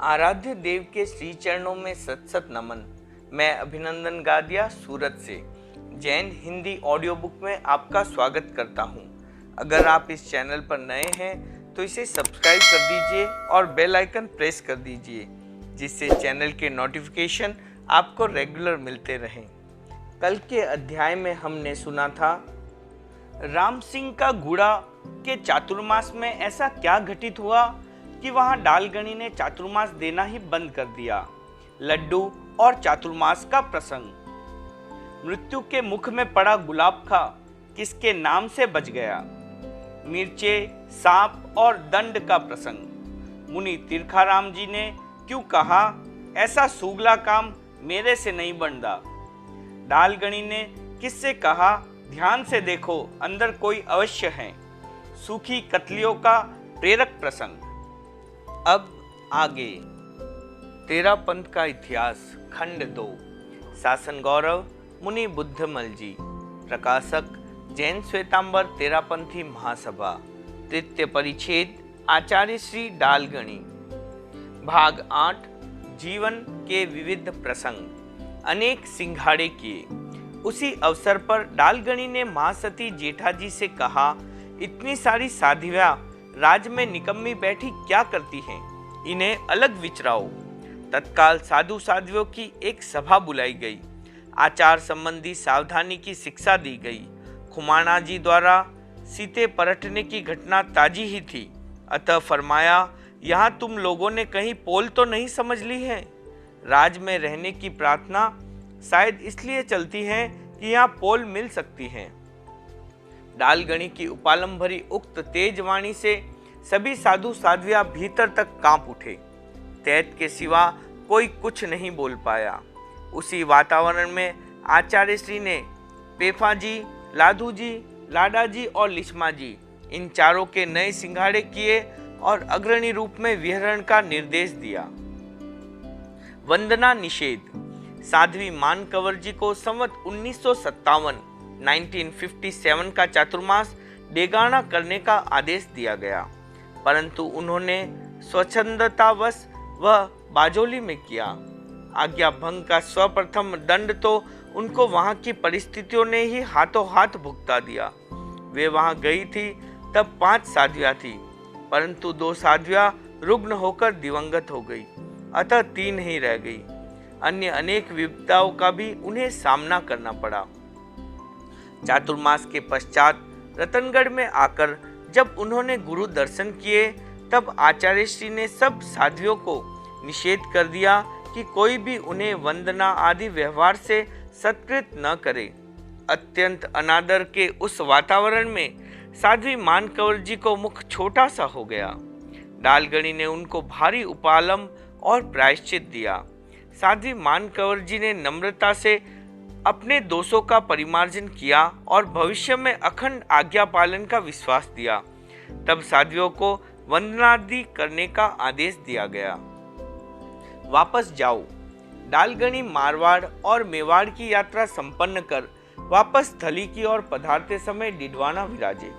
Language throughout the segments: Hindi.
आराध्य देव के श्री चरणों में सत सत नमन। मैं अभिनंदन गादिया सूरत से जैन हिंदी ऑडियो बुक में आपका स्वागत करता हूं। अगर आप इस चैनल पर नए हैं तो इसे सब्सक्राइब कर दीजिए और बेल आइकन प्रेस कर दीजिए, जिससे चैनल के नोटिफिकेशन आपको रेगुलर मिलते रहें। कल के अध्याय में हमने सुना था राम सिंह का गुड़ा के चातुर्मास में ऐसा क्या घटित हुआ कि वहां डालगणी ने चातुर्मास देना ही बंद कर दिया। लड्डू और चातुर्मास का प्रसंग। मृत्यु के मुख में पड़ा गुलाब खा किसके नाम से बच गया। मिर्चे, सांप और दंड का प्रसंग। मुनि तीर्थाराम जी ने क्यों कहा ऐसा सूगला काम मेरे से नहीं बनता। डालगणी ने किससे कहा ध्यान से देखो अंदर कोई अवश्य है। सूखी कतलियों का प्रेरक प्रसंग। अब आगे तेरा पंथ का इतिहास खंड 2। शासन गौरव मुनि बुद्धमल जी। प्रकाशक जैन श्वेतांबर तेरापंथी महासभा। तृतीय परिच्छेद आचार्य श्री डालगणी। भाग 8। जीवन के विविध प्रसंग। अनेक सिंघाड़े किए। उसी अवसर पर डालगणी ने महासती जेठाजी से कहा, इतनी सारी साध्वियां राज में निकम्मी बैठी क्या करती हैं, इन्हें अलग विचराओ। तत्काल साधु साध्वियों की एक सभा बुलाई गई। आचार संबंधी सावधानी की शिक्षा दी गई। खुमाणा जी द्वारा सीते परटने की घटना ताजी ही थी, अतः फरमाया, यहाँ तुम लोगों ने कहीं पोल तो नहीं समझ ली है। राज में रहने की प्रार्थना शायद इसलिए चलती है कि यहाँ पोल मिल सकती है। डालगणी की उपालम भरी उक्त तेज वाणी से सभी साधु साध्वियां भीतर तक कांप उठे। तैत के सिवा कोई कुछ नहीं बोल पाया। उसी वातावरण में आचार्य श्री ने पेफा जी, लाधू जी, लाडा जी और लिस्मा जी, इन चारों के नए सिंघाड़े किए और अग्रणी रूप में विहरण का निर्देश दिया। वंदना निषेध। साध्वी मानकवर जी को संवत 1957 का चातुर्मास डेगाना करने का आदेश दिया गया, परंतु उन्होंने स्वच्छंदतावश वह बाजोली में किया। आज्ञा भंग का सर्वप्रथम दंड तो उनको वहां की परिस्थितियों ने ही हाथों हाथ भुगता दिया। वे वहां गई थी तब 5 साध्वियां थी, परंतु 2 साध्वियां रुग्ण होकर दिवंगत हो गई, अतः 3 ही रह गई। अन्य अनेक विपदाओं का भी उन्हें सामना करना पड़ा। चातुर्मास के पश्चात रतनगढ़ में आकर जब उन्होंने गुरु दर्शन किए, तब आचार्य श्री ने सब साध्वियों को निषेध कर दिया कि कोई भी उन्हें वंदना आदि व्यवहार से सत्कृत न करे। अत्यंत अनादर के उस वातावरण में साध्वी मानकवर जी को मुख छोटा सा हो गया। डालगणी ने उनको भारी उपालम और प्रायश्चित दिया। साध्वी मानकवर जी ने नम्रता से अपने दोषों का परिमार्जन किया और भविष्य में अखंड आज्ञा पालन का विश्वास दिया। तब साध्वियों को वंदनादि करने का आदेश दिया गया। वापस जाओ। डालगणी मारवाड़ और मेवाड़ की यात्रा संपन्न कर वापस थली की ओर पधारते समय डिडवाना विराजे।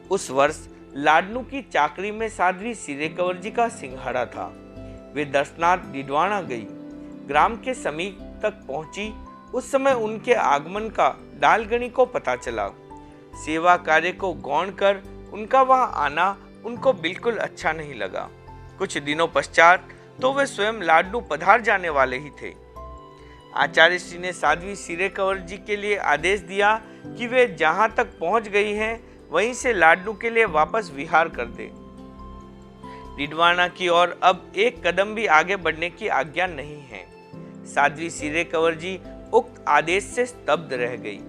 उस वर्ष लाडनू की चाकरी में साध्वी सिरेकवर जी का सिंघाड़ा था। वे दर्शनार्थ डिडवाना गई। ग्राम के समीप तक पहुंची। उस समय उनके आगमन का डालगणी को पता चला। सेवा कार्य को गौण कर उनका वहां आना उनको बिल्कुल अच्छा नहीं लगा। कुछ दिनों पश्चात तो वे स्वयं लाडनू पधार जाने वाले ही थे। आचार्य श्री ने साध्वी सिरेकवर जी के लिए आदेश दिया कि वे जहां तक पहुंच गई हैं वहीं से लाडनू के लिए वापस विहार कर दे। डिडवाना की ओर अब एक कदम भी आगे बढ़ने की आज्ञा नहीं है। साध्वी सिरेकवर जी उक्त आदेश से स्तब्ध रह गई।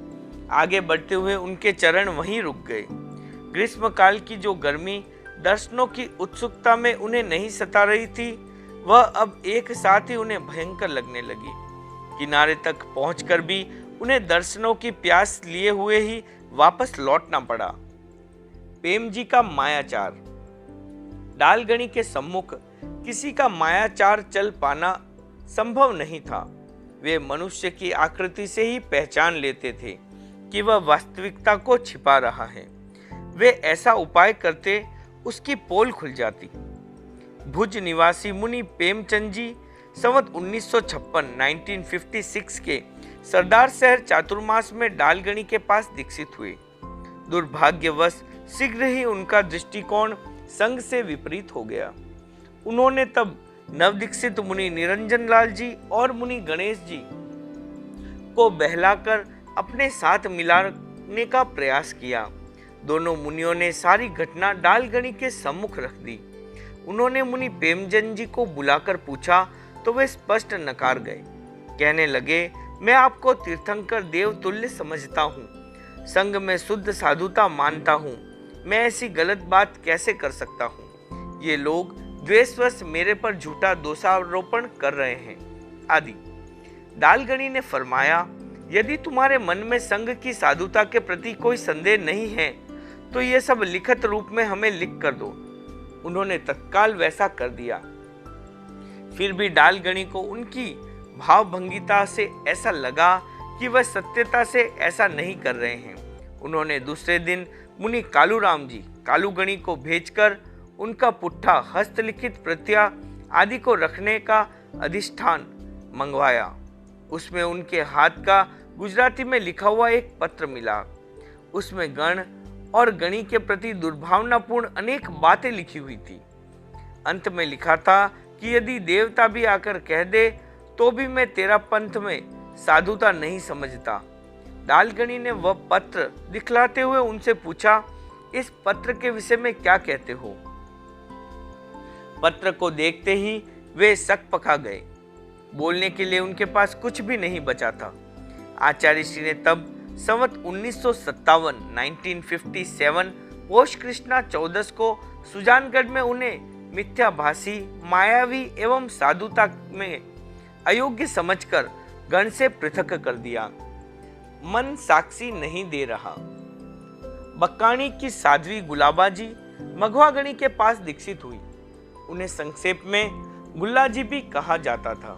आगे बढ़ते हुए उनके चरण वहीं रुक गए। ग्रीष्म काल की जो गर्मी दर्शनों की उत्सुकता में उन्हें नहीं सता रही थी, वह अब एक साथ ही उन्हें भयंकर लगने लगी। किनारे तक पहुंचकर भी उन्हें दर्शनों की प्यास लिए हुए ही वापस लौटना पड़ा। प्रेम जी का मायाचार। डालगणी के सम्मुख किसी का मायाचार चल पाना संभव नहीं था। वे मनुष्य की आकृति से ही पहचान लेते थे कि वह वास्तविकता को छिपा रहा है। वे ऐसा उपाय करते उसकी पोल खुल जाती। भुज निवासी मुनि प्रेमचंद जी संवत 1956 के सरदार शहर चातुर्मास में डालगणी के पास दीक्षित हुए। दुर्भाग्यवश शीघ्र ही उनका दृष्टिकोण संघ से विपरीत हो गया। उन्होंने तब नवदीक्षित मुनि निरंजन लाल जी और मुनि गणेश जी को बहलाकर अपने साथ मिलाने का प्रयास किया। दोनों मुनियों ने सारी घटना डालगणी के सम्मुख रख दी। उन्होंने मुनि प्रेमचंद जी को बुलाकर पूछा तो वे स्पष्ट नकार गए। कहने लगे, मैं आपको तीर्थंकर देवतुल्य समझता हूँ, संघ में शुद्ध साधुता मानता हूँ, मैं ऐसी गलत बात कैसे कर सकता हूँ? ये लोग द्वेषवश मेरे पर झूठा दोषारोपण कर रहे हैं आदि। डालगणी ने फरमाया, यदि तुम्हारे मन में संघ की साधुता के प्रति कोई संदेह नहीं है तो ये सब लिखित रूप में हमें लिख कर दो। उन्होंने तत्काल वैसा कर दिया। फिर भी डालगणी को उनकी भावभंगिता से ऐसा लगा कि वह सत्यता से ऐसा नहीं कर रहे हैं। उन्होंने दूसरे दिन मुनि कालूराम जी कालूगणी को भेजकर उनका पुट्ठा, हस्तलिखित प्रतिज्ञा आदि को रखने का अधिष्ठान मंगवाया। उसमें उनके हाथ का गुजराती में लिखा हुआ एक पत्र मिला। उसमें गण और गणी के प्रति दुर्भावनापूर्ण अनेक बातें लिखी हुई थी। अंत में लिखा था कि यदि देवता भी आकर कह दे तो भी मैं तेरा पंथ में साधुता नहीं समझता। डालगणी ने वह पत्र दिखलाते हुए उनसे पूछा, इस पत्र के विषय में क्या कहते हो? पत्र को देखते ही वे सकपका गए। बोलने के लिए उनके पास कुछ भी नहीं बचा था। आचार्य श्री ने तब संवत 1957 पोष कृष्णा 14 को सुजानगढ़ में उन्हें मिथ्याभाषी, मायावी एवं साधुता में अयोग्य समझकर गण से पृथक कर दिया। मन साक्षी नहीं दे रहा। बक्कानी की साध्वी गुलाबाजी मघवागणी के पास दीक्षित हुई। उन्हें संक्षेप में गुल्लाजी भी कहा जाता था।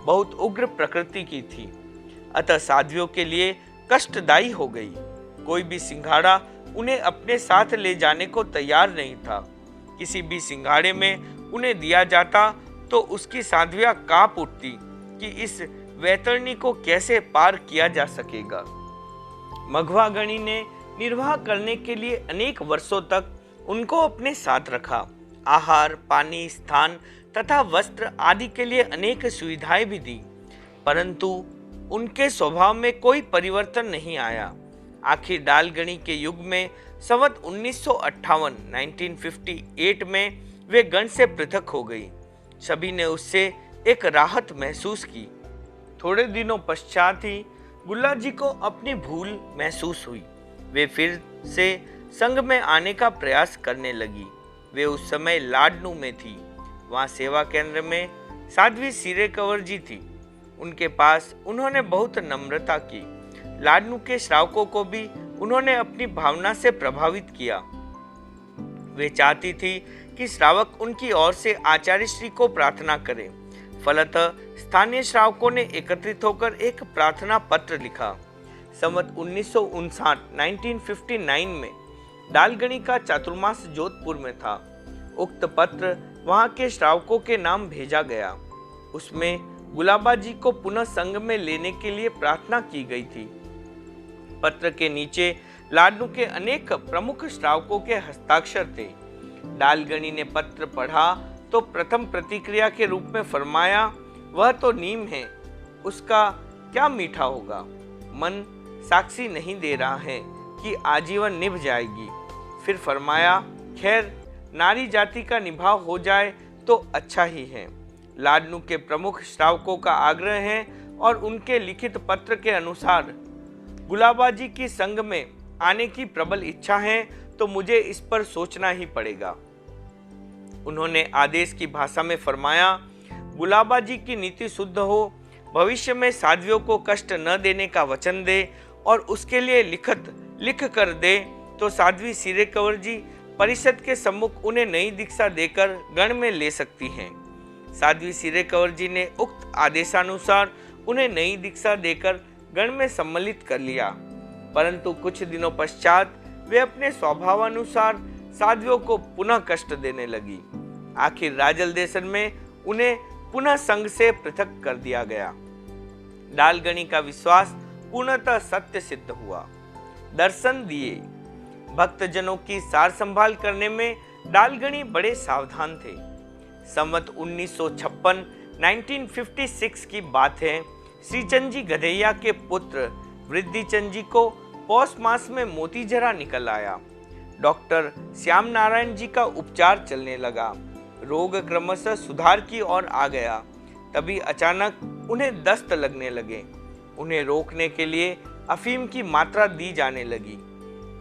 बहुत उग्र प्रकृति की थी, अतः साध्वियों के लिए कष्टदायी हो गई। कोई भी सिंघाड़ा उन्हें अपने साथ ले जाने को तैयार नहीं था। किसी भी सिंघाड़े में उन्हें दिया जाता तो उसकी साध्वियां कांप उठती कि इस वैतरणी को कैसे पार किया जा सकेगा। मघवागणी ने निर्वाह करने के लिए अनेक वर्षों तक उनको अपने साथ रखा। आहार, पानी, स्थान तथा वस्त्र आदि के लिए अनेक सुविधाएं भी दी, परंतु उनके स्वभाव में कोई परिवर्तन नहीं आया। आखिर डालगणी के युग में संवत 1958 में वे गण से पृथक हो गई। सभी ने उससे एक राहत महसूस की। थोड़े दिनों पश्चात ही गुल्ला जी को अपनी भूल महसूस हुई। वे फिर से संघ में आने का प्रयास करने लगी। वे उस समय लाडनू में थी। वहाँ सेवा केंद्र में साध्वी सिरे कंवर जी थी। उनके पास उन्होंने बहुत नम्रता की। लाडनू के श्रावकों को भी उन्होंने अपनी भावना से प्रभावित किया। वे चाहती थी कि श्रावक उनकी ओर से आचार्य श्री को प्रार्थना करें। फलतः स्थानीय श्रावकों ने एकत्रित होकर एक प्रार्थना पत्र लिखा। संवत 1959 में डालगणी का चातुर्मास जोधपुर में था। उक्त पत्र वहां के श्रावकों के नाम भेजा गया। उसमें गुलाबा जी को पुनः संघ में लेने के लिए प्रार्थना की गई थी। पत्र के नीचे लाडनू के अनेक प्रमुख श्रावकों के हस्ताक्षर थे। डालगणी ने पत्र पढ़ा तो प्रथम प्रतिक्रिया के रूप में फरमाया, वह तो नीम है, उसका क्या मीठा होगा। मन साक्षी नहीं दे रहा है कि आजीवन निभ जाएगी। फिर फरमाया, खैर नारी जाति का निभाव हो जाए तो अच्छा ही है। लाडनू के प्रमुख श्रावकों का आग्रह है और उनके लिखित पत्र के अनुसार गुलाबा जी की संघ में आने की प्रबल इच्छा है, तो मुझे इस पर सोचना ही पड़ेगा। उन्होंने आदेश की भाषा में फरमाया, गुलाबा जी की नीति शुद्ध हो, भविष्य में साध्वियों को कष्ट न देने का वचन दे और उसके लिए लिख कर दे तो साध्वी सिरे कंवर जी परिषद के सम्मुख उन्हें नई दीक्षा देकर गण में ले सकती हैं। साध्वी सिरे कंवर जी ने उक्त आदेशानुसार उन्हें नई दीक्षा देकर गण में सम्मिलित कर लिया, परंतु कुछ दिनों पश्चात वे अपने स्वभावानुसार साध्वियों को पुनः कष्ट देने लगी। आखिर राजलदेसन में उन्हें पुनः संघ से पृथक कर दिया गया। डालगणी का विश्वास पूर्णतः सत्य सिद्ध हुआ। दर्शन दिए। भक्तजनों की सार संभाल करने में डालगणी बड़े सावधान थे। संवत 1956 की बात है। श्रीचंद जी गधैया के पुत्र वृद्धिचंद जी को पौष मास में मोतीजरा निकल आया। डॉक्टर श्याम नारायण जी का उपचार चलने लगा। रोग क्रमशः सुधार की ओर आ गया। तभी अचानक उन्हें दस्त लगने लगे। उन्हें रोकने के लिए अफीम की मात्रा दी जाने लगी।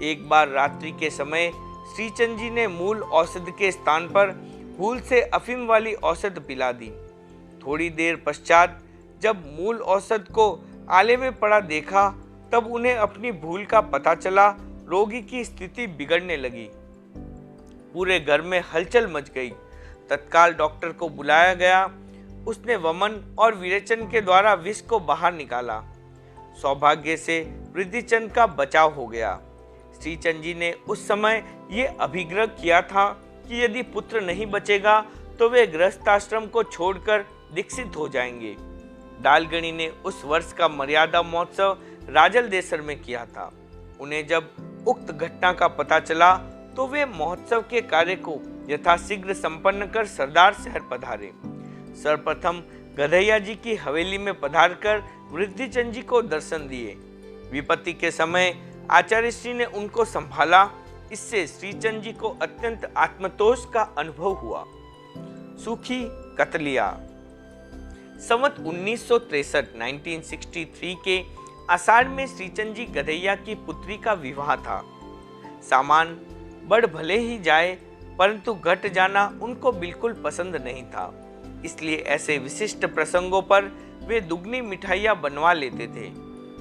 एक बार रात्रि के समय श्रीचंद जी ने मूल औषध के स्थान पर भूल से अफीम वाली औषध पिला दी। थोड़ी देर पश्चात जब मूल औषध को आले में पड़ा देखा तब उन्हें अपनी भूल का पता चला। रोगी की स्थिति बिगड़ने लगी। पूरे घर में हलचल मच गई। तत्काल डॉक्टर को बुलाया गया। उसने वमन और विरेचन के द्वारा विष को बाहर निकाला। सौभाग्य से वृद्धिचंद का बचाव हो गया। श्रीचंद जी ने उस समय ये अभिग्रह किया था कि यदि पुत्र नहीं बचेगा तो वे गृहस्थाश्रम को छोड़कर दीक्षित हो जाएंगे। डालगणी ने उस वर्ष का मर्यादा महोत्सव राजलदेसर में किया था। उन्हें जब उक्त घटना का पता चला तो वे महोत्सव के कार्य को यथाशीघ्र संपन्न कर सरदार शहर पधारे। सर्वप्रथम गधैया जी की हवेली में पधारकर वृद्धिचंद जी को दर्शन दिए। विपत्ति के समय आचार्य श्री ने उनको संभाला। इससे श्रीचंद जी को अत्यंत आत्मतोष का अनुभव हुआ। सूखी कतलिया। संवत 1963 के आषाढ़ में श्रीचंद जी गधैया की पुत्री का विवाह था। सामान बढ़ भले ही जाए परंतु घट जाना उनको बिल्कुल पसंद नहीं था। इसलिए ऐसे विशिष्ट प्रसंगों पर वे दुगनी मिठाइयाँ बनवा लेते थे।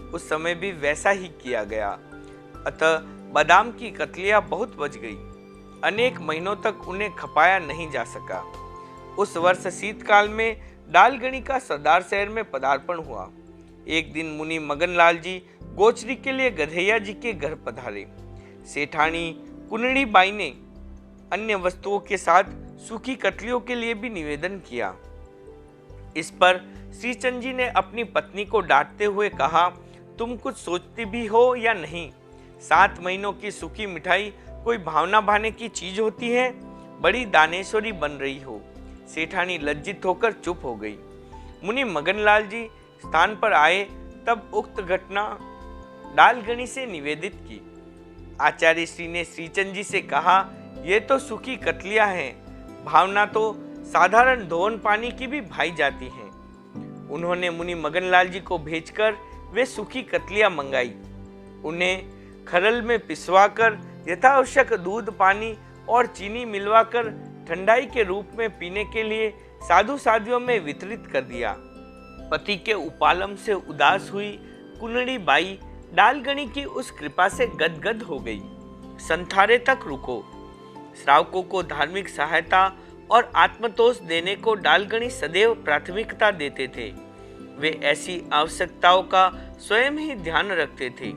उस समय भी वैसा ही किया गया। अतः बादाम की कतलियाँ बहुत बच गई। अनेक महीनों तक उन्हें खपाया नहीं जा सका। उस वर्ष शीतकाल में डालगणी का सरदार शहर में पदार्पण हुआ। एक दिन मुनि मगनलाल जी गोचरी के लिए गधैया जी के घर पधारे। सेठानी कुनड़ी बाई ने अन्य वस्तुओं के साथ सूखी कतलियों के लिए भी निवेदन किया। इस पर श्रीचंद जी ने अपनी पत्नी को डांटते हुए कहा, तुम कुछ सोचती भी हो या नहीं? 7 महीनों की सूखी मिठाई कोई भावना भाने की चीज होती है? बड़ी दानेश्वरी बन रही हो। सेठानी लज्जित होकर चुप हो गई। मुनि मगनलाल जी स्थान पर आए तब उक्त घटना डालगणी से निवेदित की। आचार्य श्री ने श्रीचंद जी से कहा, ये तो सूखी कतलियां हैं, भावना तो साधारण धोवन पानी की भी भाई जाती है। उन्होंने मुनि मगनलाल जी को भेजकर वे सूखी कतलियां मंगाई। उन्हें खरल में पिसवाकर यथावश्यक दूध पानी और चीनी मिलवाकर ठंडाई के रूप में पीने के लिए साधु साधियों में वितरित कर दिया। पति के उपालम से उदास हुई कुनड़ी बाई डालगणी की उस कृपा से गदगद हो गई। संथारे तक रुको। श्रावकों को धार्मिक सहायता और आत्मतोष देने को डालगणी सदैव प्राथमिकता देते थे। वे ऐसी आवश्यकताओं का स्वयं ही ध्यान रखते थे।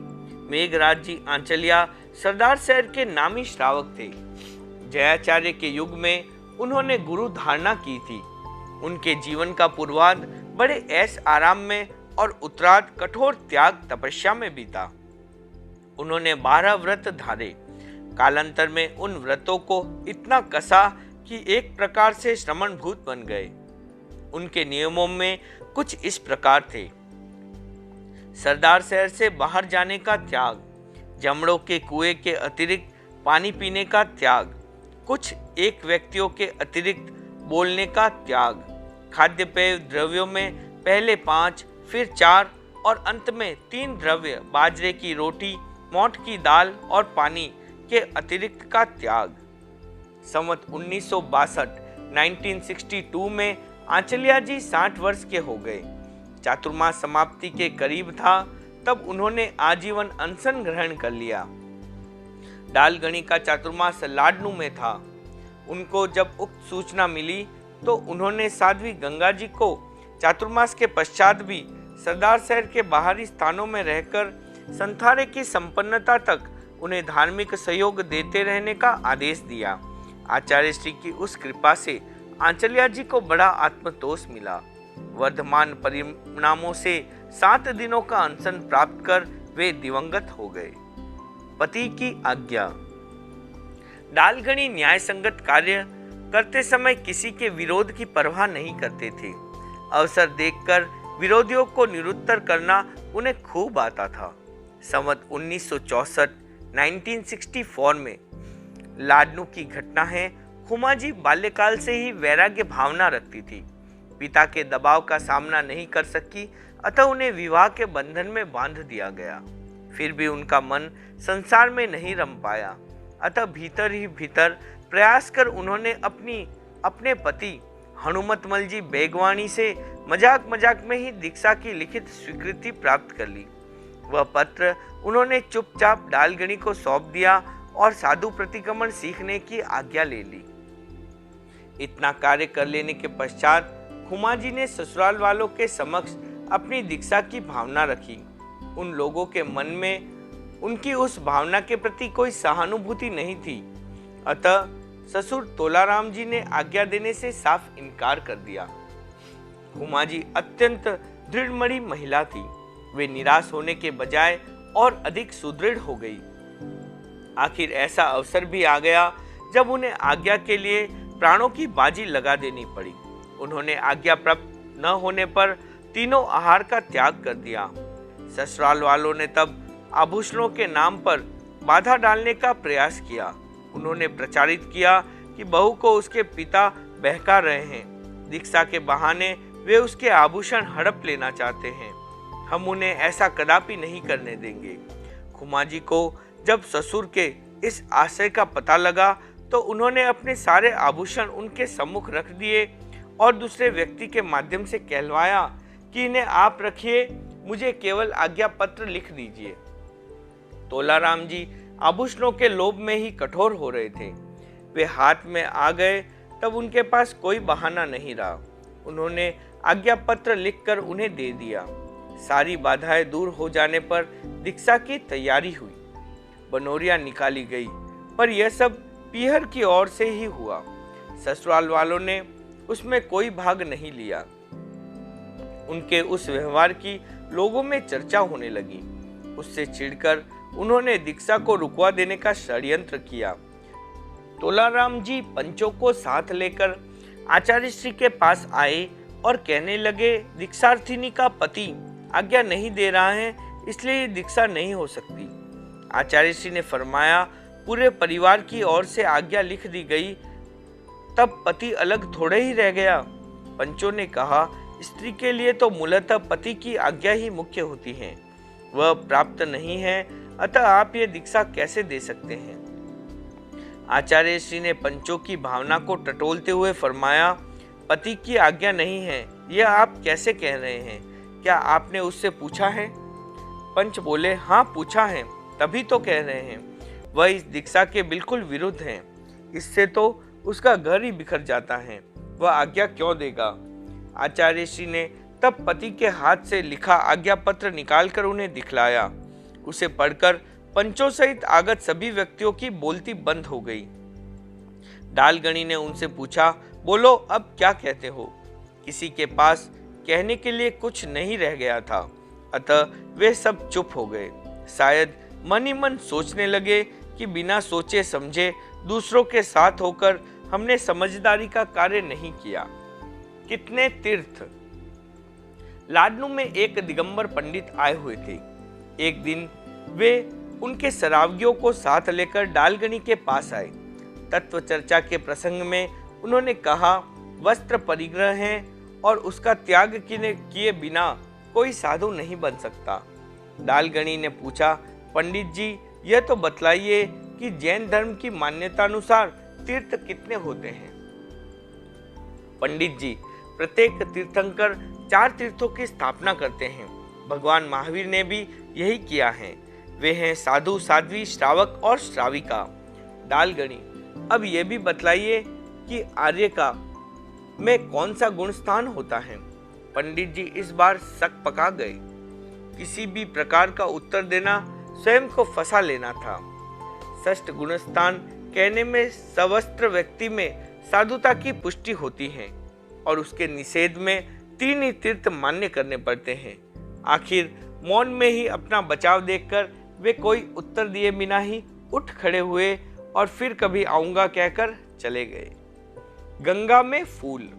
मेघराज जी आंचलिया सरदार शहर के नामी श्रावक थे। जयाचार्य के युग में उन्होंने गुरु धारणा की थी। उनके जीवन का पूर्वार्ध बड़े ऐश आराम में और उत्तरार्ध कठोर त्याग तपस्या में बीता। उन्होंने 12 व्रत धारे। कालांतर में उन व्रतों को इतना कसा कि एक प्रकार से श्रमणभूत बन गए। उनके नियमों में कुछ इस प्रकार थे। सरदार शहर से बाहर जाने का त्याग, जमड़ों के कुएं के अतिरिक्त पानी पीने का त्याग, कुछ एक व्यक्तियों के अतिरिक्त बोलने का त्याग, खाद्य पेय द्रव्यों में पहले 5 फिर 4 और अंत में 3 द्रव्य बाजरे की रोटी, मोठ की दाल और पानी के अतिरिक्त का त्याग। संवत 1962 में आंचलिया जी 60 वर्ष के हो गए। चातुर्मास समाप्ति के करीब था तब उन्होंने आजीवन अनशन ग्रहण कर लिया। डालगणी का चातुर्मास लाडनू में था। उनको जब उक्त सूचना मिली तो उन्होंने साध्वी गंगा जी को चातुर्मास के पश्चात भी सरदार शहर के बाहरी स्थानों में रहकर संथारे की संपन्नता तक उन्हें धार्मिक सहयोग देते रहने का आदेश दिया। आचार्य श्री की उस कृपा से आंचल्या जी को बड़ा आत्मतोष मिला। वर्धमान परिणामों से 7 दिनों का अनशन प्राप्त कर वे दिवंगत हो गए। पति की आज्ञा। डालगणी न्याय संगत कार्य करते समय किसी के विरोध की परवाह नहीं करते थे। अवसर देखकर विरोधियों को निरुत्तर करना उन्हें खूब आता था। संवत 1964 में लाडनू की घटना है। खुमाजी बाल्यकाल से ही वैराग्य भावना रखती थी। पिता के दबाव का सामना नहीं कर सकी, अतः उन्हें विवाह के बंधन में बांध दिया गया। फिर भी उनका मन संसार में नहीं रम पाया, अतः भीतर ही भीतर प्रयास कर उन्होंने अपने पति हनुमतमल जी बेगवानी से मजाक में ही दीक्षा की लिखित स्वीकृति प्राप्त कर ली। वह पत्र उन्होंने चुपचाप डालगणी को सौंप दिया और साधु प्रतिक्रमण सीखने की आज्ञा ले ली। इतना कार्य कर लेने के पश्चात खुमाजी ने ससुराल वालों के समक्ष अपनी दीक्षा की भावना रखी। उन लोगों के मन में उनकी उस भावना के प्रति कोई सहानुभूति नहीं थी, अतः ससुर तोलाराम जी ने आज्ञा देने से साफ इनकार कर दिया। खुमाजी अत्यंत दृढ़मयी महिला थी। वे निराश होने के बजाय और अधिक सुदृढ़ हो गई। आखिर ऐसा अवसर भी आ गया जब उन्हें आज्ञा के लिए प्राणों की बाजी लगा देनी पड़ी। उन्होंने आज्ञा प्राप्त न होने पर तीनों आहार का त्याग कर दिया। ससुराल वालों ने तब आभूषणों के नाम पर बाधा डालने का प्रयास किया। उन्होंने प्रचारित किया कि बहू को उसके पिता बहका रहे हैं। दीक्षा के बहाने वे उसके आभूषण हड़प लेना चाहते हैं। हम उन्हें ऐसा कदापि नहीं करने देंगे। खुमाजी को जब ससुर के इस आशय का पता लगा तो उन्होंने अपने सारे आभूषण उनके सम्मुख रख दिए और दूसरे व्यक्ति के माध्यम से कहलवाया कि इन्हें आप रखिए, मुझे केवल आज्ञा पत्र लिख दीजिए। तोलाराम जी आभूषणों के लोभ में ही कठोर हो रहे थे। वे हाथ में आ गए तब उनके पास कोई बहाना नहीं रहा। उन्होंने आज्ञा पत्र लिखकर उन्हें दे दिया। सारी बाधाएं दूर हो जाने पर दीक्षा की तैयारी हुई। बनोरिया निकाली गई, पर यह सब पीहर की ओर से ही हुआ। ससुराल वालों ने उसमें कोई भाग नहीं लिया। उनके उस व्यवहार की लोगों में चर्चा होने लगी। उससे चिढ़कर उन्होंने दीक्षा को रुकवा देने का षड्यंत्र किया। तोलाराम जी पंचों को साथ लेकर आचार्य श्री के पास आए और कहने लगे, दीक्षार्थिनी का पति आज्ञा नहीं दे रहा है, इसलिए दीक्षा नहीं हो सकती। आचार्य श्री ने फरमाया, पूरे परिवार की ओर से आज्ञा लिख दी गई, तब पति अलग थोड़े ही रह गया। पंचों ने कहा, स्त्री के लिए तो मूलतः पति की आज्ञा ही मुख्य होती है, वह प्राप्त नहीं है, अतः आप ये दीक्षा कैसे दे सकते हैं। आचार्य श्री ने पंचों की भावना को टटोलते हुए फरमाया, पति की आज्ञा नहीं है, यह आप कैसे कह रहे हैं? क्या आपने उससे पूछा है? पंच बोले, हाँ पूछा है, तभी तो कह रहे हैं। वह इस दीक्षा के बिल्कुल विरुद्ध हैं। इससे तो उसका घर ही बिखर जाता है, वह आज्ञा क्यों देगा? आचार्य श्री ने तब पति के हाथ से लिखा आज्ञा पत्र निकालकर उन्हें दिखलाया। उसे पढ़कर पंचों सहित आगत सभी व्यक्तियों की बोलती बंद हो गई। डालगणी ने उनसे पूछा, बोलो अब क्या कहते हो? किसी के पास कहने के लिए कुछ नहीं रह गया था, अतः वे सब चुप हो गए। शायद मन ही मन सोचने लगे कि बिना सोचे समझे दूसरों के साथ होकर हमने समझदारी का कार्य नहीं किया। कितने तीर्थ। लाडनू में एक दिगंबर पंडित आए हुए थे। एक दिन वे उनके शराबियों को साथ लेकर डालगणी के पास आए। तत्व चर्चा के प्रसंग में उन्होंने कहा, वस्त्र परिग्रह है और उसका त्याग किए बिना कोई साधु नहीं बन सकता। डालगणी ने पूछा, पंडित जी यह तो बतलाइए कि जैन धर्म की मान्यता अनुसार तीर्थ कितने होते हैं? पंडित जी, प्रत्येक तीर्थंकर 4 तीर्थों की स्थापना करते हैं। भगवान महावीर ने भी यही किया है। वे हैं साधु, साध्वी, श्रावक और श्राविका। डालगणी, अब यह भी बतलाइए कि आर्य का में कौन सा गुण स्थान होता है? पंडित जी इस बार शक पका गए। किसी भी प्रकार का उत्तर देना स्वयं को फंसा लेना था। षष्ठ गुणस्थान कहने में सवस्त्र व्यक्ति में साधुता की पुष्टि होती है और उसके निषेध में 3 ही तीर्थ मान्य करने पड़ते हैं। आखिर मौन में ही अपना बचाव देखकर वे कोई उत्तर दिए बिना ही उठ खड़े हुए और फिर कभी आऊंगा कहकर चले गए। गंगा में फूल।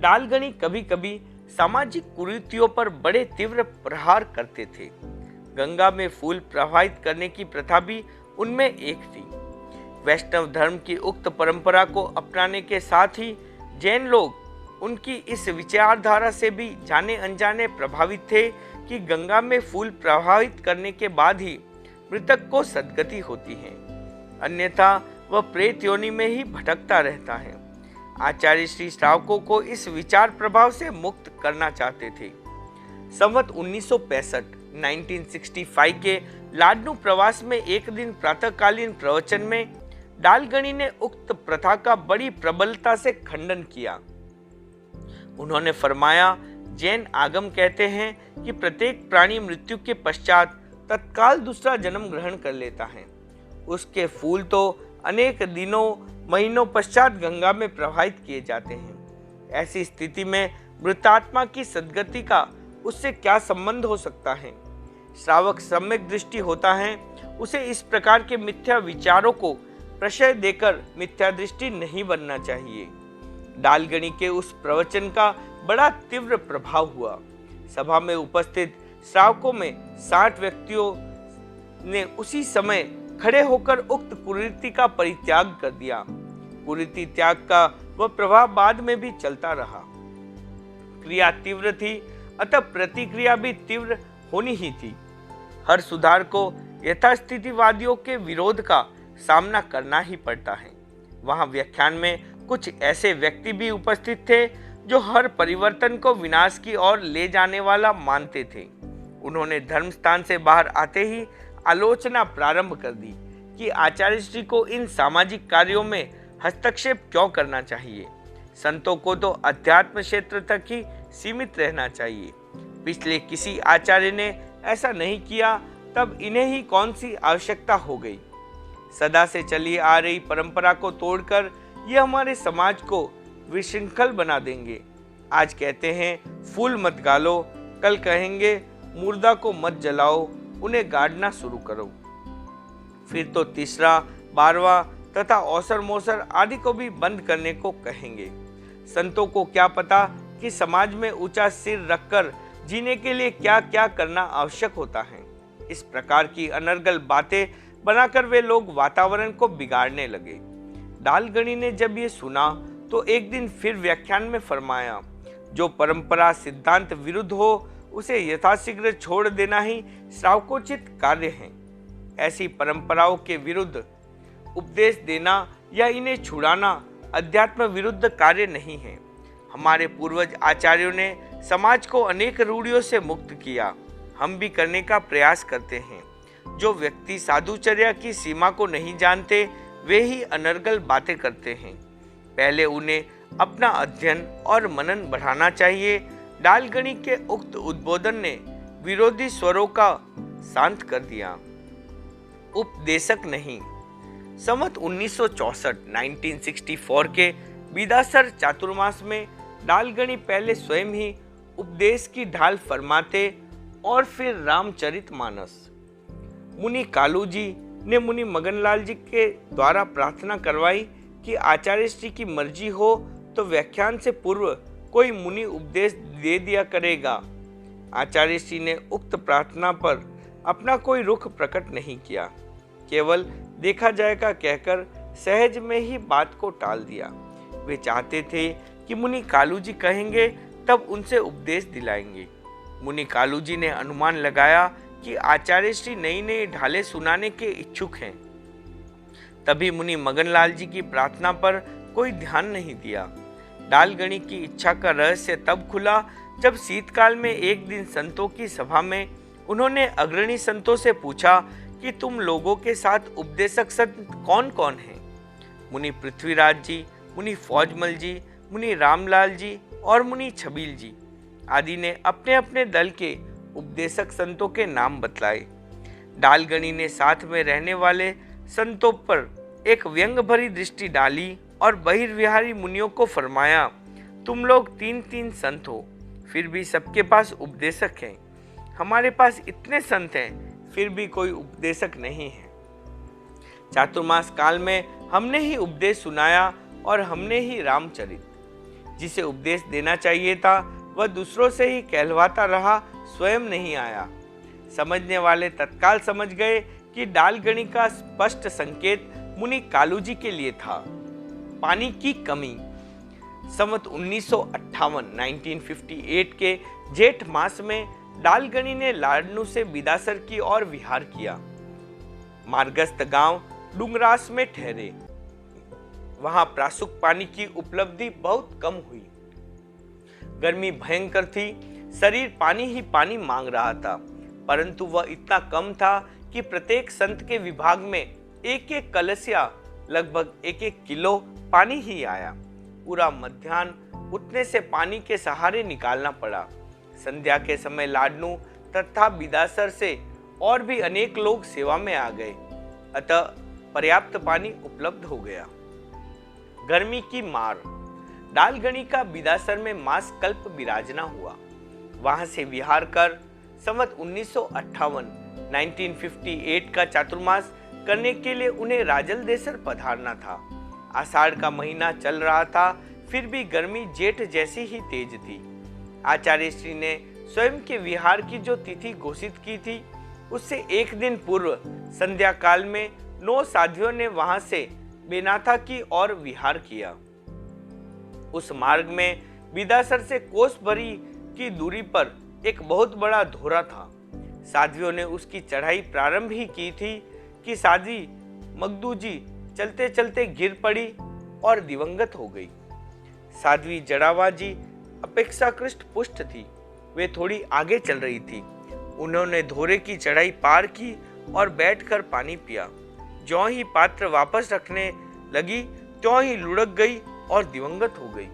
डालगणी कभी कभी सामाजिक कुरीतियों पर बड़े तीव्र प्रहार करते थे। गंगा में फूल प्रवाहित करने की प्रथा भी उनमें एक थी। वैष्णव धर्म की उक्त परंपरा को अपनाने के साथ ही जैन लोग उनकी इस विचारधारा से भी जाने अनजाने प्रभावित थे कि गंगा में फूल प्रवाहित करने के बाद ही मृतक को सद्गति होती है, अन्यथा वह प्रेत योनि में ही भटकता रहता है। आचार्य श्री श्रावकों को इस विचार प्रभाव से मुक्त करना चाहते थे। संवत 1965 के लाडनू प्रवास में एक दिन प्रातःकालीन प्रवचन में डालगणी ने उक्त प्रथा का बड़ी प्रबलता से खंडन किया। उन्होंने फरमाया, जैन आगम कहते हैं कि प्रत्येक प्राणी मृत्यु के पश्चात तत्काल दूसरा जन्म ग्रहण कर लेता है। उसके फूल तो अनेक दिनों महीनों पश्चात गंगा में प्रवाहित किए जाते हैं। ऐसी स्थिति में मृतात्मा की सद्गति का उससे क्या संबंध हो सकता है? श्रावक सम्यक दृष्टि होता है, उसे इस प्रकार के मिथ्या विचारों को प्रशय देकर मिथ्या दृष्टि नहीं बनना चाहिए। डालगणी के उस प्रवचन का बड़ा तीव्र प्रभाव हुआ। सभा में उपस्थित श्रावकों में 60 व्यक्तियों ने उसी समय खड़े होकर उक्त कुरीति का परित्याग कर दिया। कुरीति त्याग का वह प्रभाव बाद में भी चलता रहा। क्रिया तीव्र थी, अतः प्रतिक्रिया भी तीव्र होनी ही थी। हर सुधार को यथास्थितिवादियों के विरोध का सामना करना ही पड़ता है। वहां व्याख्यान में कुछ ऐसे व्यक्ति भी उपस्थित थे जो हर परिवर्तन को विनाश की ओर ले जाने वाला मानते थे। उन्होंने धर्म स्थान से बाहर आते ही आलोचना प्रारंभ कर दी कि आचार्य श्री को इन सामाजिक कार्यों में हस्तक्षेप क्यों करना चाहिए। संतों को तो अध्यात्म क्षेत्र तक ही सीमित रहना चाहिए। पिछले किसी आचार्य ने ऐसा नहीं किया, तब इन्हें ही कौन सी आवश्यकता हो गई। सदा से चली आ रही परंपरा को तोड़कर ये हमारे समाज को विशृंखल बना देंगे। आज कहते हैं फूल मत गालो, कल कहेंगे मुर्दा को मत जलाओ, उन्हें गाड़ना शुरू करो। फिर तो तीसरा, 12वां तथा औसर मोसर आदि को भी बंद करने को कहेंगे। संतों को क्या पता कि समाज में ऊंचा सिर रखकर जीने के लिए क्या क्या करना आवश्यक होता है। इस प्रकार की अनर्गल बातें बनाकर वे लोग वातावरण को बिगाड़ने लगे। डालगणी ने जब ये सुना तो एक दिन फिर व्याख्यान में फरमाया, जो परंपरा सिद्धांत विरुद्ध हो उसे यथाशीघ्र छोड़ देना ही श्रावकोचित कार्य है। ऐसी परंपराओं के विरुद्ध उपदेश देना या इन्हें छुड़ाना अध्यात्म विरुद्ध कार्य नहीं है। हमारे पूर्वज आचार्यों ने समाज को अनेक रूढ़ियों से मुक्त किया, हम भी करने का प्रयास करते हैं। जो व्यक्ति साधुचर्या की सीमा को नहीं जानते वे ही अनर्गल बातें करते हैं। पहले उन्हें अपना अध्ययन और मनन बढ़ाना चाहिए। डालगणी के उक्त उद्बोधन ने विरोधी स्वरों का शांत कर दिया। उपदेशक नहीं। संवत 1964 के बिदासर चातुर्मास में डालगणी पहले स्वयं ही उपदेश की ढाल फरमाते और फिर रामचरितमानस। मुनि कालू जी ने मुनि मगनलाल जी के द्वारा प्रार्थना करवाई कि आचार्य श्री की मर्जी हो तो व्याख्यान से पूर्व कोई मुनि उपदेश दे दिया करेगा। आचार्य श्री ने उक्त प्रार्थना पर अपना कोई रुख प्रकट नहीं किया, केवल देखा जाएगा कहकर सहज में ही बात को टाल दिया। वे चाहते थे कि मुनि कालू जी कहेंगे तब उनसे उपदेश दिलाएंगे। मुनि कालू जी ने अनुमान लगाया कि आचार्य श्री नई नई ढाले सुनाने के इच्छुक हैं। तभी मुनि मगनलाल जी की प्रार्थना पर कोई ध्यान नहीं दिया। डालगणी की इच्छा का रहस्य तब खुला जब शीतकाल में एक दिन संतों की सभा में उन्होंने अग्रणी संतों से पूछा कि तुम लोगों के साथ उपदेशक संत कौन कौन हैं। मुनि पृथ्वीराज जी, मुनि फौजमल जी, मुनि रामलाल जी और मुनि छबील जी आदि ने अपने अपने दल के उपदेशक संतों के नाम बतलाए। डालगणी ने साथ में रहने वाले संतों पर एक व्यंग भरी दृष्टि डाली और बहिर्विहारी मुनियों को फरमाया, तुम लोग 3-3 संत हो, फिर भी सबके पास उपदेशक हैं। हमारे पास इतने संत हैं, फिर भी कोई उपदेशक नहीं है। चातुर्मास काल में हमने ही उपदेश सुनाया और हमने ही रामचरित। जिसे उपदेश देना चाहिए था वह दूसरों से ही कहलवाता रहा, स्वयं नहीं आया। समझने वाले तत्काल समझ गए कि डालगणी का स्पष्ट संकेत मुनि कालूजी के लिए था। पानी की कमी। संवत 1958 के जेठ मास में डालगणी ने लाडनू से बिदासर की ओर विहार किया। मार्गस्थ गांव डुंगरास में ठहरे। वहां प्रासुक पानी की उपलब्धि बहुत कम हुई। गर्मी भयंकर थी, शरीर पानी ही पानी मांग रहा था, परंतु वह इतना कम था कि प्रत्येक संत के विभाग में एक एक कलसिया लगभग 1-1 किलो पानी ही आया। पूरा मध्याह्न उतने से पानी के सहारे निकालना पड़ा। संध्या के समय लाडनू तथा बिदासर से और भी अनेक लोग सेवा में आ गए, अतः पर्याप्त पानी उपलब्ध हो गया। गर्मी की मार। डालगणी का बिदासर में मास कल्प विराजना हुआ। वहां से विहार कर संवत 1958 का चातुर्मास करने के लिए उन्हें राजलदेसर पधारना था। आषाढ़ का महीना चल रहा था, फिर भी गर्मी जेठ जैसी ही तेज थी। आचार्य श्री ने स्वयं के विहार की जो तिथि घोषित की थी, उससे एक दिन पूर्व संध्या काल में 9 साध्वियों ने वहां से बेनाथा की ओर विहार किया। उस मार्ग में बिदासर से कोस भरी की दूरी पर एक बहुत बड़ा धोरा था। साध्वियों ने उसकी चढ़ाई प्रारंभ ही की थी कि साध्वी मगदूजी चलते चलते गिर पड़ी और दिवंगत हो गई। साध्वी जड़ावाजी अपेक्षाकृत पुष्ट थी, वे थोड़ी आगे चल रही थी। उन्होंने धोरे की चढ़ाई पार की और बैठकर पानी पिया। ज्यों ही पात्र वापस रखने लगी, त्यों ही लुढ़क गई और दिवंगत हो गई।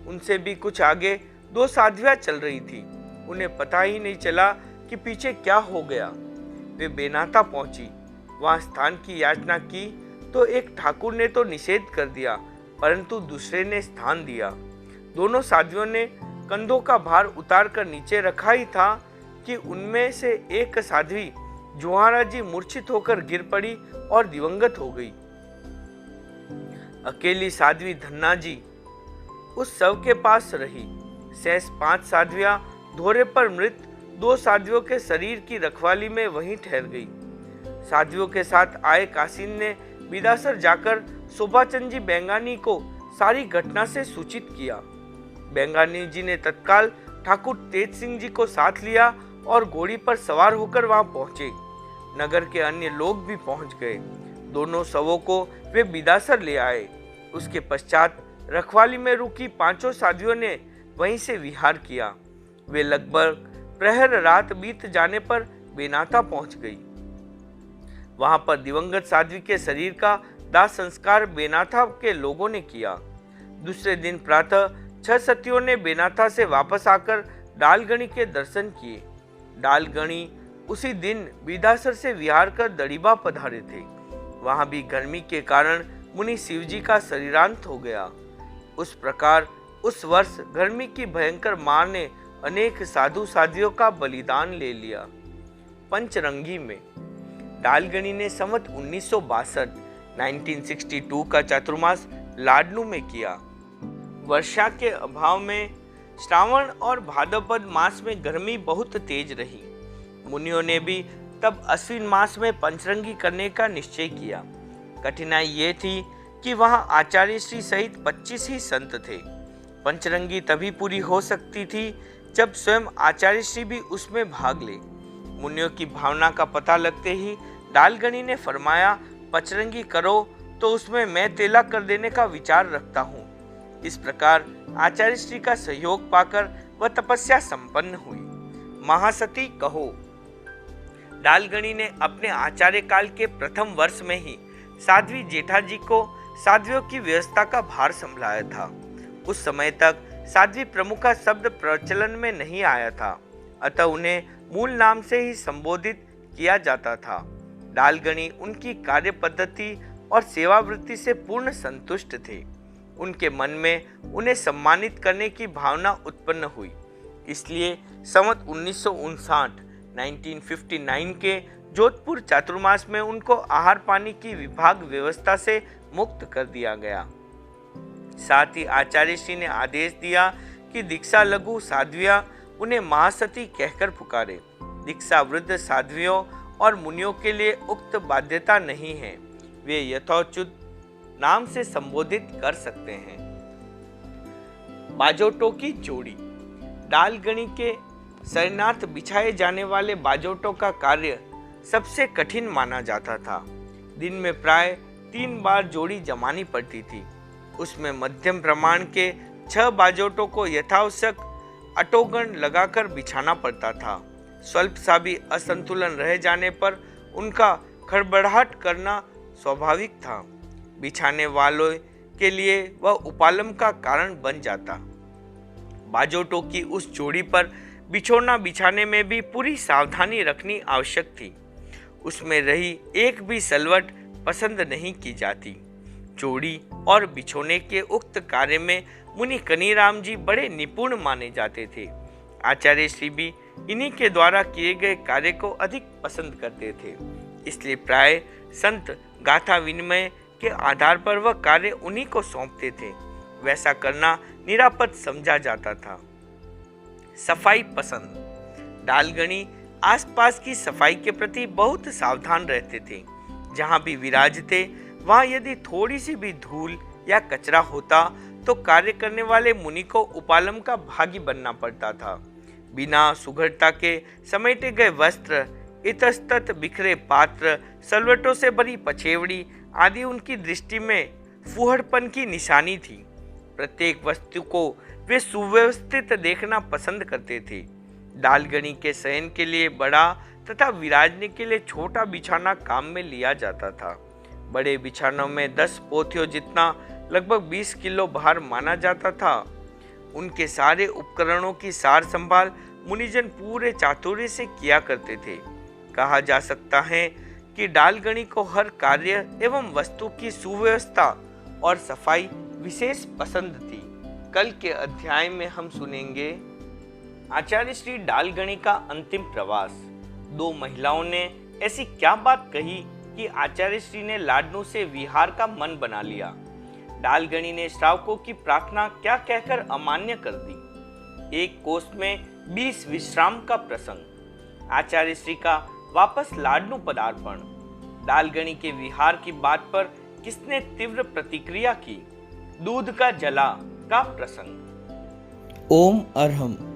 उनसे भी कुछ आगे 2 साध्वियां चल रही थी। उन्हें पता ही नहीं चला कि पीछे क्या हो गया। वे बेनाथा पहुंची, वहां स्थान की याचना की तो एक ठाकुर ने तो निषेध कर दिया, परंतु दूसरे ने स्थान दिया। दोनों साध्वियों ने कंधों का भार उतार कर नीचे रखा ही था कि उनमें से एक साध्वी जोहारा जी मूर्छित होकर गिर पड़ी और दिवंगत हो गई। अकेली साध्वी धन्ना जी उस शव के पास रही। शेष 5 साध्वियां धोरे पर मृत 2 साध्वियों के शरीर की रखवाली में वहीं ठहर गई। साध्वियों के साथ आए कासिन ने बिदासर जाकर शोभाचंद जी बेंगानी को सारी घटना से सूचित किया। बेंगानी जी ने तत्काल ठाकुर तेज सिंह जी को साथ लिया और घोड़ी पर सवार होकर वहां पहुंचे। नगर के अन्य लोग भी पहुंच गए। दोनों शवों को वे बिदासर ले आए। उसके पश्चात रखवाली में रुकी 5 साध्वियों ने वहीं से विहार किया। वे लगभग प्रहर रात बीत जाने पर बेनाथा पहुंच गई। वहां पर दिवंगत साध्वी के शरीर का दाह संस्कार बेनाथा के लोगों ने किया। दूसरे दिन प्रातः 6 सतियों ने बेनाथा से वापस आकर डालगणी के दर्शन किए। डालगणी उसी दिन बिदासर से विहार कर दड़ीबा पधारे थे। वहां भी गर्मी के कारण मुनि शिवजी का शरीरांत हो गया। उस प्रकार उस वर्ष गर्मी की भयंकर मार ने अनेक साधु साध्वियों का बलिदान ले लिया। पंचरंगी में डालगणी ने संवत 1962 का चातुर्मास लाडनू में किया। वर्षा के अभाव में श्रावण और भाद्रपद मास में गर्मी बहुत तेज रही। मुनियों ने भी तब अश्विन मास में पंचरंगी करने का निश्चय किया। कठिनाई ये थी कि वहां आचार्य श्री सहित 25 ही संत थे। पंचरंगी तभी पूरी हो सकती थी जब स्वयं आचार्य श्री भी उसमें भाग ले। मुनियों की भावना का पता लगते ही डालगणी ने फरमाया, पंचरंगी करो तो उसमें मैं तेला कर देने का विचार रखता हूँ। इस प्रकार आचार्य श्री का सहयोग पाकर वह तपस्या संपन्न हुई। महासती कहो। डालगणी ने अपने आचार्य काल के प्रथम वर्ष में ही साध्वी जेठा जी को साध्वियों की व्यवस्था का भार संभाला था। उस समय तक साध्वी प्रमुखा शब्द प्रचलन में नहीं आया था, अतः उन्हें मूल नाम से ही संबोधित किया जाता था। डालगणी उनकी कार्य पद्धति और सेवावृत्ति से पूर्ण संतुष्ट थे। उनके मन में उन्हें सम्मानित करने की भावना उत्पन्न हुई, इसलिए संवत 1959 के जोधपुर चातुर्मास में उनको आहार पानी की विभाग व्यवस्था से मुक्त कर दिया गया। साथ ही आचार्य श्री ने आदेश दिया कि दीक्षा लघु साध्वियां उन्हें महासती कहकर पुकारे। दीक्षा वृद्ध साध्वियों और मुनियों के लिए उक्त बाध्यता नहीं है, वे यथोचित नाम से संबोधित कर सकते हैं। बाजोटों की जोड़ी। डालगणी के शरणार्थ बिछाए जाने वाले बाजोटों का कार्य सबसे कठिन माना जाता था। दिन में प्राय 3 बार जोड़ी जमानी पड़ती थी। उसमें मध्यम प्रमाण के 6 बाजोटों को यथावश्यक अटोगण लगाकर बिछाना पड़ता था। स्वल्प सा भी असंतुलन रह जाने पर उनका खड़बड़ाहट करना स्वाभाविक था। बिछाने वालों के लिए वह उपालम का कारण बन जाता। बाजोटों की उस जोड़ी पर बिछोना बिछाने में भी पूरी सावधानी रखनी आवश्यक थी। उसमें रही एक भी सलवट पसंद नहीं की जाती। जोड़ी और बिछोने के उक्त कार्य में मुनि कनीराम जी बड़े निपुण माने जाते थे। आचार्य श्री भी इन्हीं के द्वारा किए गए कार्य को अधिक पसंद करते थे, इसलिए प्राय संत गाथा विनिमय के आधार पर वह कार्य उन्हीं को सौंपते थे। वैसा करना निरापद समझा जाता था। सफाई पसंद। डालगणी आसपास की सफाई के प्रति बहुत सावधान रहते थे। जहां भी विराजते वहां यदि थोड़ी सी भी धूल या कचरा होता तो कार्य करने वाले मुनि को उपालम का भागी बनना पड़ता था। बिना सुघड़ता के समेटे गए वस्त्र, इतस्तत बिखरे पात्र, सलवटों से भरी पछेवड़ी आदि उनकी दृष्टि में फूहड़पन की निशानी थी। प्रत्येक वस्तु को वे सुव्यवस्थित देखना पसंद करते थे। डालगणी के शयन के लिए बड़ा तथा विराजने के लिए छोटा बिछाना काम में लिया जाता था। बड़े बिछानों में 10 पोथियों जितना लगभग 20 किलो भार माना जाता था। उनके सारे उपकरणों की सार संभाल मुनिजन पूरे चातुर्य से किया करते थे। कहा जा सकता है कि डालगणी को हर कार्य एवं वस्तु की सुव्यवस्था और सफाई विशेष पसंद थी। कल के अध्याय में हम सुनेंगे आचार्य श्री डालगणी का अंतिम प्रवास। 2 महिलाओं ने ऐसी क्या बात कही कि आचार्य श्री ने लाडनू से विहार का मन बना लिया। डालगणी ने श्रावकों की प्रार्थना क्या कहकर अमान्य कर दी। एक कोष में 20 विश्राम का प्रसंग। आचार्य श्री का वापस लाडनू पदार्पण। डालगणी के विहार की बात पर किसने तीव्र प्रतिक्रिया की। दूध का जला का प्रसंग। ओम अरहम।